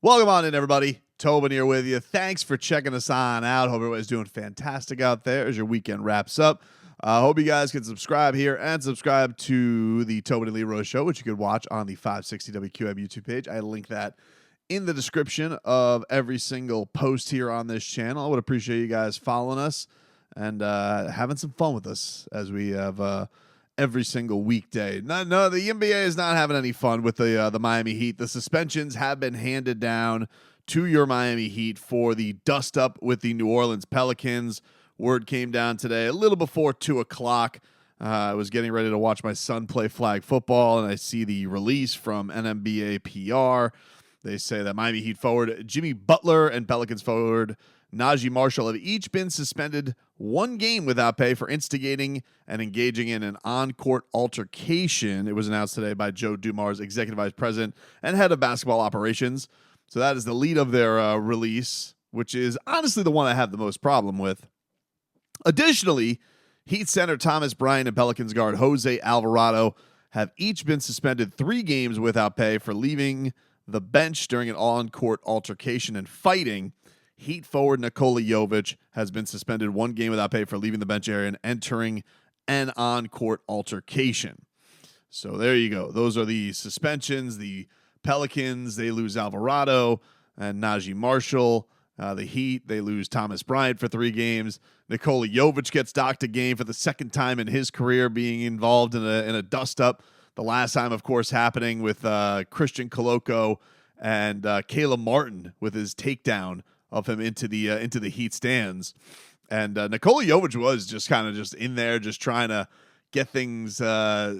Welcome on in, everybody. Tobin here with you. Thanks for checking us on out. Hope everybody's doing fantastic out there as your weekend wraps up. Hope you guys can subscribe here and subscribe to the Tobin and Leroy show, which you could watch on the 560 WQM YouTube page. I link that in the description of every single post here on this channel. I would appreciate you guys following us and having some fun with us as we have every single weekday. No, the NBA is not having any fun with the Miami Heat. The suspensions have been handed down to your Miami Heat for the dust-up with the New Orleans Pelicans. Word came down today a little before 2 o'clock. I was getting ready to watch my son play flag football, and I see the release from NNBA PR. They say that Miami Heat forward Jimmy Butler and Pelicans forward Najee Marshall have each been suspended 1 game without pay for instigating and engaging in an on-court altercation. It was announced today by Joe Dumars, Executive Vice President and Head of Basketball Operations. So that is the lead of their release, which is honestly the one I have the most problem with. Additionally, Heat center Thomas Bryant and Pelicans guard Jose Alvarado have each been suspended 3 games without pay for leaving the bench during an on-court altercation and fighting. Heat forward Nikola Jović has been suspended 1 game without pay for leaving the bench area and entering an on-court altercation. So there you go. Those are the suspensions. The Pelicans, they lose Alvarado and Najee Marshall. The Heat, they lose Thomas Bryant for 3 games. Nikola Jović gets docked a game for the 2nd time in his career being involved in a dust-up. The last time, of course, happening with Christian Coloco and Caleb Martin with his takedown of him into the Heat stands. And Nikola Jović was just kind of just in there, just trying to get things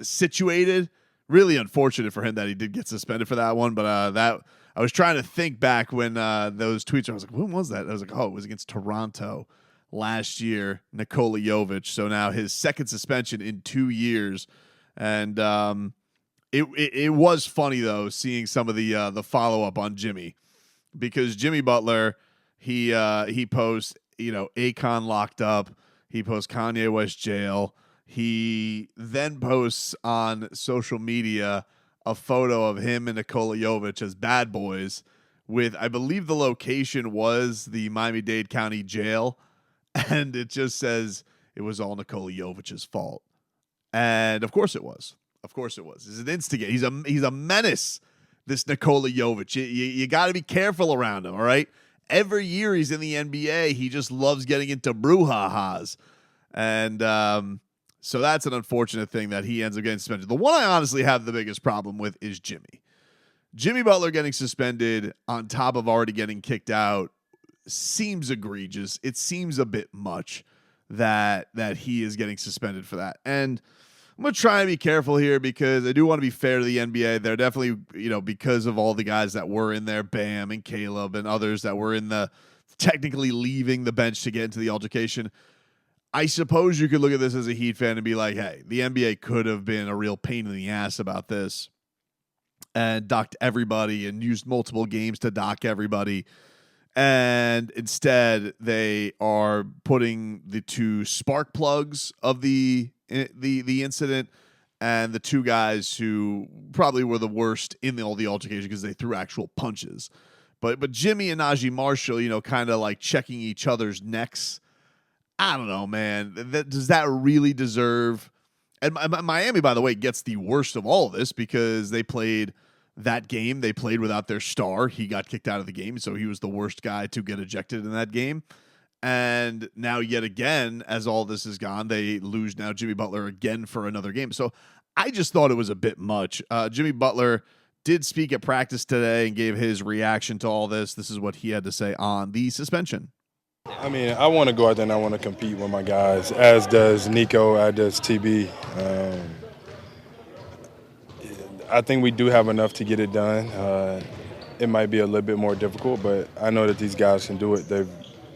situated. Really unfortunate for him that he did get suspended for that one. But that I was trying to think back when those tweets, I was like, when was that? I was like, oh, it was against Toronto last year, Nikola Jović. So now his 2nd suspension in 2 years. And it was funny, though, seeing some of the follow-up on Jimmy. Because Jimmy Butler, he posts, Akon locked up. He posts Kanye West jail. He then posts on social media a photo of him and Nikola Jović as bad boys with, I believe the location was the Miami-Dade County Jail. And it just says it was all Nikola Jovic's fault. And of course it was. Of course it was. He's an instigator. He's a menace, this Nikola Jović. You got to be careful around him, all right? Every year he's in the NBA, he just loves getting into brouhahas. And so that's an unfortunate thing that he ends up getting suspended. The one I honestly have the biggest problem with is Jimmy. Jimmy Butler getting suspended on top of already getting kicked out seems egregious. It seems a bit much that he is getting suspended for that. And I'm going to try and be careful here because I do want to be fair to the NBA. They're definitely, because of all the guys that were in there, Bam and Caleb and others that were in the technically leaving the bench to get into the altercation. I suppose you could look at this as a Heat fan and be like, hey, the NBA could have been a real pain in the ass about this and docked everybody and used multiple games to dock everybody. And instead, they are putting the 2 spark plugs of the incident and the 2 guys who probably were the worst in all the altercation because they threw actual punches. But Jimmy and Najee Marshall, kind of like checking each other's necks. I don't know, man. Does that really deserve? And Miami, by the way, gets the worst of all of this because they played that game. They played without their star. He got kicked out of the game, so he was the worst guy to get ejected in that game. And now yet again, as all this is gone, they lose now Jimmy Butler again for another game. So I just thought it was a bit much. Jimmy Butler did speak at practice today and gave his reaction to all this. This is what he had to say on the suspension. I mean, I want to go out there and I want to compete with my guys, as does Nico, as does TB. I think we do have enough to get it done. It might be a little bit more difficult, but I know that these guys can do it. They've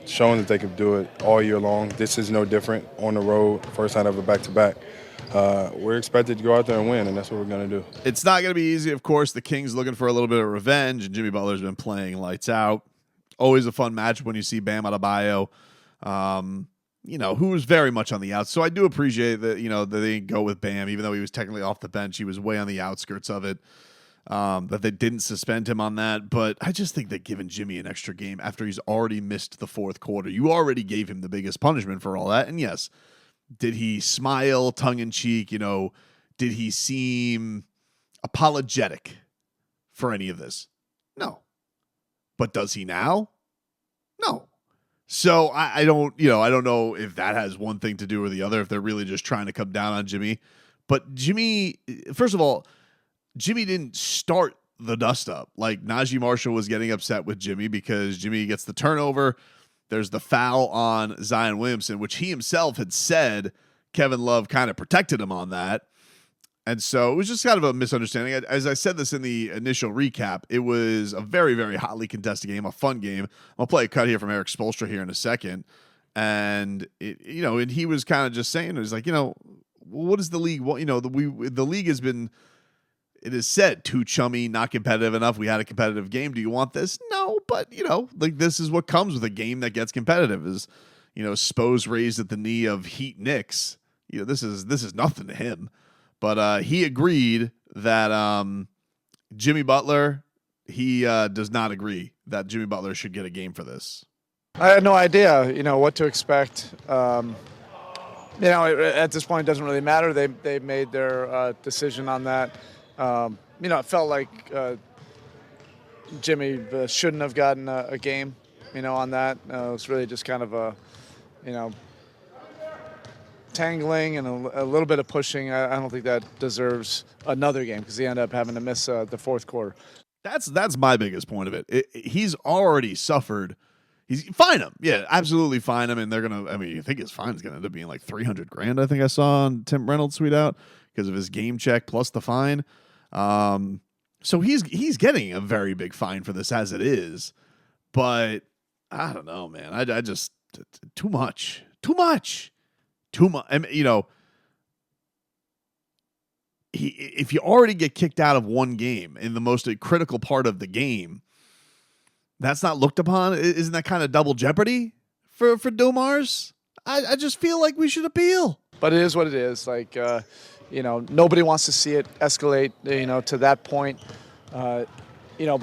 shown that they can do it all year long. This is no different on the road, first time ever back-to-back. We're expected to go out there and win, and that's what we're going to do. It's not going to be easy, of course. The Kings looking for a little bit of revenge, and Jimmy Butler's been playing lights out. Always a fun match when you see Bam Adebayo, who was very much on the outs. So I do appreciate that, that they didn't go with Bam, even though he was technically off the bench. He was way on the outskirts of it. that they didn't suspend him on that. But I just think that giving Jimmy an extra game after he's already missed the fourth quarter, you already gave him the biggest punishment for all that. And yes, did he smile tongue in cheek? Did he seem apologetic for any of this? No. But does he now? No. So I don't know if that has one thing to do or the other, if they're really just trying to come down on Jimmy. But Jimmy, first of all, Jimmy didn't start the dust up. Like, Najee Marshall was getting upset with Jimmy because Jimmy gets the turnover. There's the foul on Zion Williamson, which he himself had said Kevin Love kind of protected him on that. And so it was just kind of a misunderstanding. As I said this in the initial recap, it was a very, very hotly contested game, a fun game. I'll play a cut here from Erik Spoelstra here in a second. And, and he was kind of just saying, it was like, what is the league? Well, the league has been, it is said, too chummy, not competitive enough. We had a competitive game. Do you want this? No, but, this is what comes with a game that gets competitive is, Spose raised at the knee of Heat Knicks. This is nothing to him. But he agreed that Jimmy Butler, he does not agree that Jimmy Butler should get a game for this. I had no idea, what to expect. At this point, it doesn't really matter. They made their decision on that. It felt like Jimmy shouldn't have gotten a game, on that. It was really just kind of a, tangling and a little bit of pushing. I don't think that deserves another game because he ended up having to miss the fourth quarter. That's my biggest point of it. He's already suffered. Fine him. Yeah, absolutely fine him. And they're going to, you think his fine is going to end up being like $300,000, I think I saw on Tim Reynolds tweet out, because of his game check plus the fine. So he's getting a very big fine for this as it is. But I don't know, man. I just, too much. If you already get kicked out of one game in the most critical part of the game, that's not looked upon. Isn't that kind of double jeopardy for Domars? I just feel like we should appeal. But it is what it is. Like, nobody wants to see it escalate, to that point. But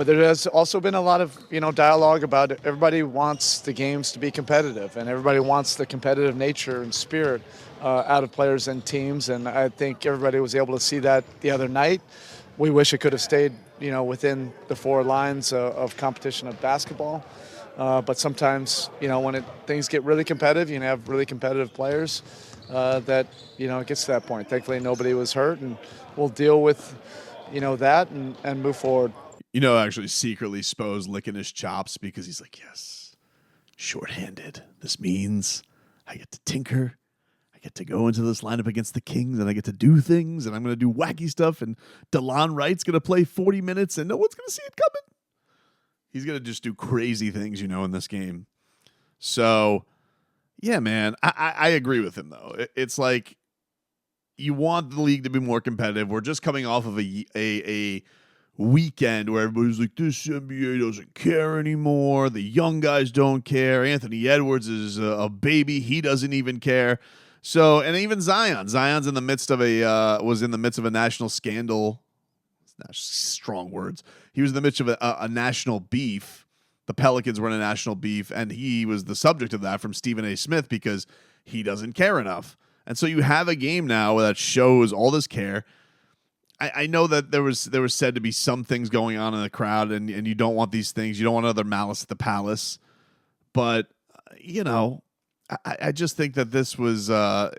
there has also been a lot of, dialogue about it. Everybody wants the games to be competitive, and everybody wants the competitive nature and spirit out of players and teams. And I think everybody was able to see that the other night. We wish it could have stayed, within the four lines of competition of basketball. But sometimes, when things get really competitive, you have really competitive players that, it gets to that point. Thankfully, nobody was hurt, and we'll deal with, that and move forward. Actually secretly Spose licking his chops because he's like, yes, shorthanded. This means I get to tinker. I get to go into this lineup against the Kings, and I get to do things, and I'm going to do wacky stuff, and DeLon Wright's going to play 40 minutes, and no one's going to see it coming. He's going to just do crazy things, in this game. So, yeah, man, I agree with him, though. It's like you want the league to be more competitive. We're just coming off of a weekend where everybody's like, this NBA doesn't care anymore. The young guys don't care. Anthony Edwards is a baby. He doesn't even care. So, and even Zion's in the midst of was in the midst of a national scandal. Strong words. He was in the midst of a national beef. The Pelicans were in a national beef, and he was the subject of that from Stephen A. Smith because he doesn't care enough. And so you have a game now that shows all this care. I know that there was said to be some things going on in the crowd, and you don't want these things. You don't want another Malice at the Palace. But, I just think that this was the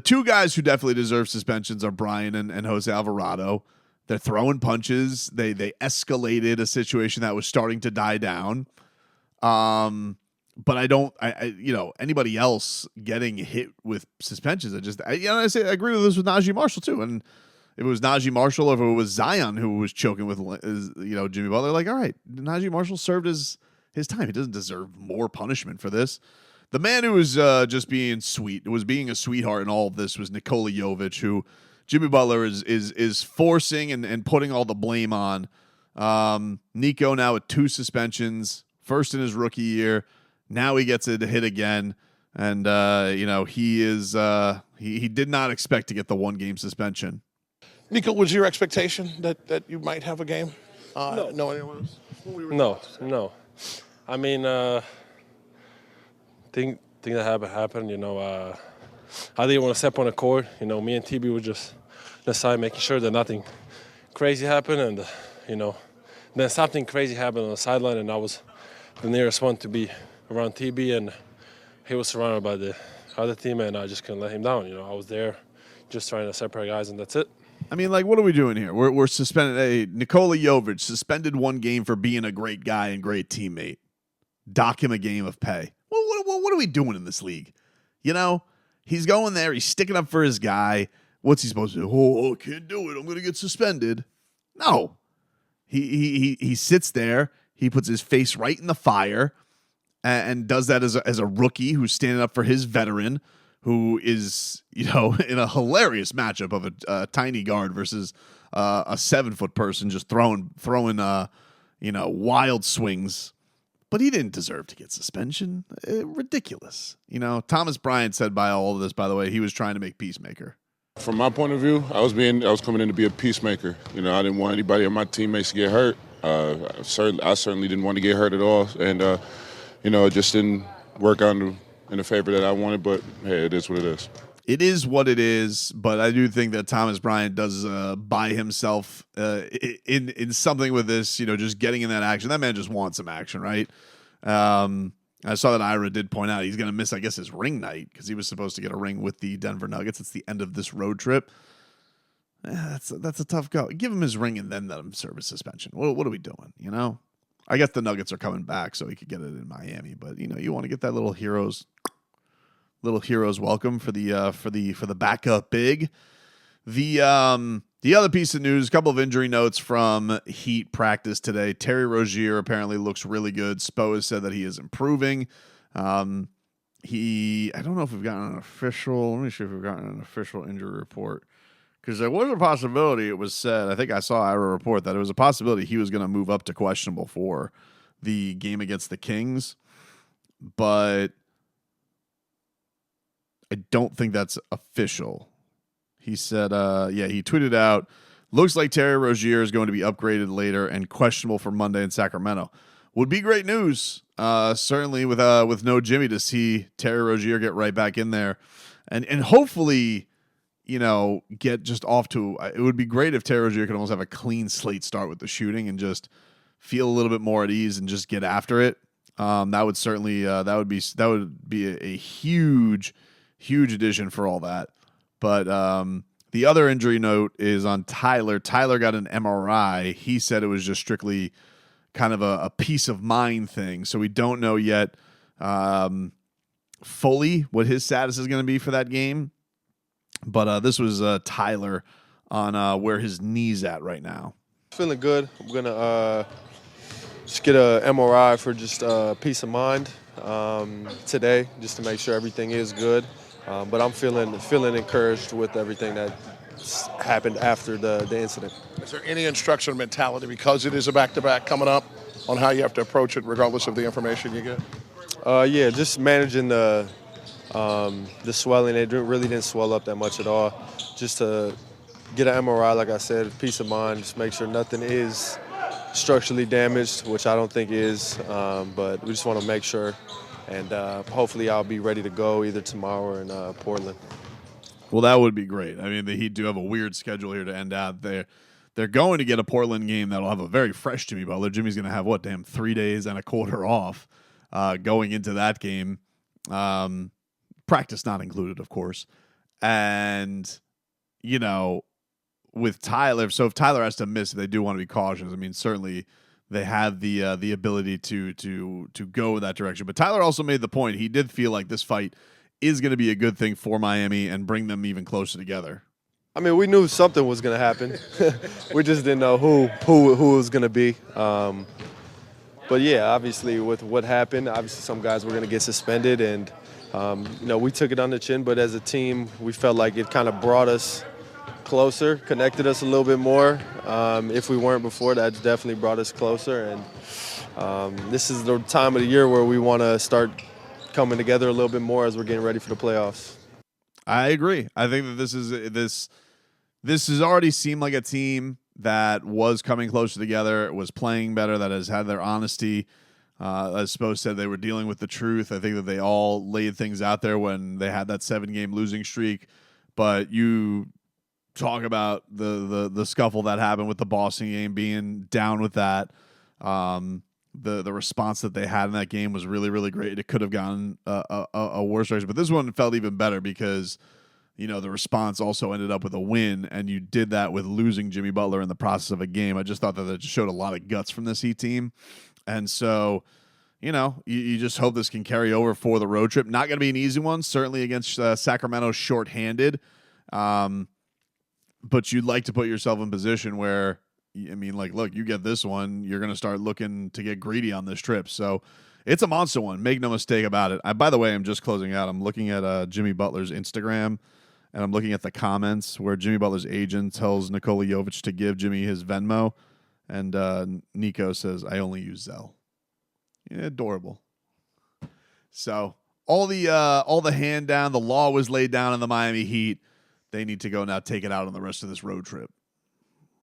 two guys who definitely deserve suspensions are Bryant and Jose Alvarado. They're throwing punches. They escalated a situation that was starting to die down. But anybody else getting hit with suspensions, I agree with this with Najee Marshall too. And if it was Najee Marshall or if it was Zion who was choking with, Jimmy Butler, like, all right, Najee Marshall served his time. He doesn't deserve more punishment for this. The man who was just being sweet, was being a sweetheart in all of this, was Nikola Jović, who Jimmy Butler is forcing and putting all the blame on. Nico now with 2 suspensions, first in his rookie year. Now he gets it to hit again. And, he did not expect to get the 1-game suspension. Nico, was your expectation that you might have a game? No. No. I mean, thing that happened. I didn't want to step on the court. Me and TB were just deciding, making sure that nothing crazy happened, and then something crazy happened on the sideline, and I was the nearest one to be around TB, and he was surrounded by the other team, and I just couldn't let him down. I was there just trying to separate guys, and that's it. I mean, what are we doing here? We're suspended. Nikola Jović suspended 1 game for being a great guy and great teammate. Dock him a game of pay. What are we doing in this league? He's going there. He's sticking up for his guy. What's he supposed to do? Oh, I can't do it. I'm going to get suspended. No. He sits there. He puts his face right in the fire and does that as a rookie who's standing up for his veteran, who is, in a hilarious matchup of a tiny guard versus a 7-foot person just throwing wild swings. But he didn't deserve to get suspension. Ridiculous. Thomas Bryant said by all of this, by the way, he was trying to make peacemaker. From my point of view, I was coming in to be a peacemaker. I didn't want anybody of my teammates to get hurt. I certainly didn't want to get hurt at all. And, it just didn't work out in the favor that I wanted. But, hey, it is what it is. It is what it is, but I do think that Thomas Bryant does buy himself in something with this, just getting in that action. That man just wants some action, right? I saw that Ira did point out he's going to miss, I guess, his ring night because he was supposed to get a ring with the Denver Nuggets. It's the end of this road trip. That's a tough go. Give him his ring and then let him serve a suspension. What are we doing, I guess the Nuggets are coming back so he could get it in Miami, but, you want to get that little heroes welcome for the backup big. The other piece of news, a couple of injury notes from Heat practice today. Terry Rozier apparently looks really good. Spo has said that he is improving. I don't know if we've gotten an official. Let me see if we've gotten an official injury report, because there was a possibility. It was said, I think I saw Ira report that it was a possibility he was going to move up to questionable for the game against the Kings, but I don't think that's official. He said, he tweeted out, looks like Terry Rozier is going to be upgraded later and questionable for Monday in Sacramento. Would be great news, certainly with no Jimmy, to see Terry Rozier get right back in there and hopefully, get just off to. It would be great if Terry Rozier could almost have a clean slate start with the shooting and just feel a little bit more at ease and just get after it. That would certainly that would be a huge addition for all that. But the other injury note is on Tyler. Tyler got an MRI. He said it was just strictly kind of a peace of mind thing. So we don't know yet fully what his status is going to be for that game. But this was Tyler on where his knee's at right now. Feeling good. I'm going to just get a MRI for just peace of mind today, just to make sure everything is good. But I'm feeling encouraged with everything that happened after the incident. Is there any instruction mentality, because it is a back-to-back coming up, on how you have to approach it regardless of the information you get? Just managing the swelling. It really didn't swell up that much at all. Just to get an MRI, like I said, peace of mind, just make sure nothing is structurally damaged, which I don't think is, but we just want to make sure. And hopefully I'll be ready to go either tomorrow or in Portland. Well, that would be great. I mean, the Heat do have a weird schedule here to end out. They're going to get a Portland game that'll have a very fresh Jimmy Butler. Jimmy's going to have, 3 days and a quarter off going into that game. Practice not included, of course. And, with Tyler, so if Tyler has to miss, they do want to be cautious. I mean, certainly they have the ability to go in that direction. But Tyler also made the point, he did feel like this fight is going to be a good thing for Miami and bring them even closer together. I mean, we knew something was going to happen. We just didn't know who it was going to be. But yeah, obviously with what happened, obviously some guys were going to get suspended, and we took it on the chin. But as a team, we felt like it kind of brought us closer, connected us a little bit more. If we weren't before, that definitely brought us closer. And this is the time of the year where we want to start coming together a little bit more as we're getting ready for the playoffs. I agree. I think that this has already seemed like a team that was coming closer together, was playing better, that has had their honesty. As Spo said, they were dealing with the truth. I think that they all laid things out there when they had that 7-game losing streak. But you talk about the scuffle that happened with the Boston game, being down with that. The response that they had in that game was really, really great. It could have gone a worse direction, but this one felt even better because, you know, the response also ended up with a win, and you did that with losing Jimmy Butler in the process of a game. I just thought that just showed a lot of guts from this Heat team. And so, you know, you just hope this can carry over for the road trip. Not going to be an easy one, certainly against Sacramento shorthanded. But you'd like to put yourself in position where, I mean, like, look, you get this one, you're going to start looking to get greedy on this trip. So it's a monster one. Make no mistake about it. By the way, I'm just closing out. I'm looking at Jimmy Butler's Instagram, and I'm looking at the comments where Jimmy Butler's agent tells Nikola Jović to give Jimmy his Venmo. And Nico says, I only use Zelle. Yeah, adorable. So all the hand down, the law was laid down in the Miami Heat. They need to go now take it out on the rest of this road trip.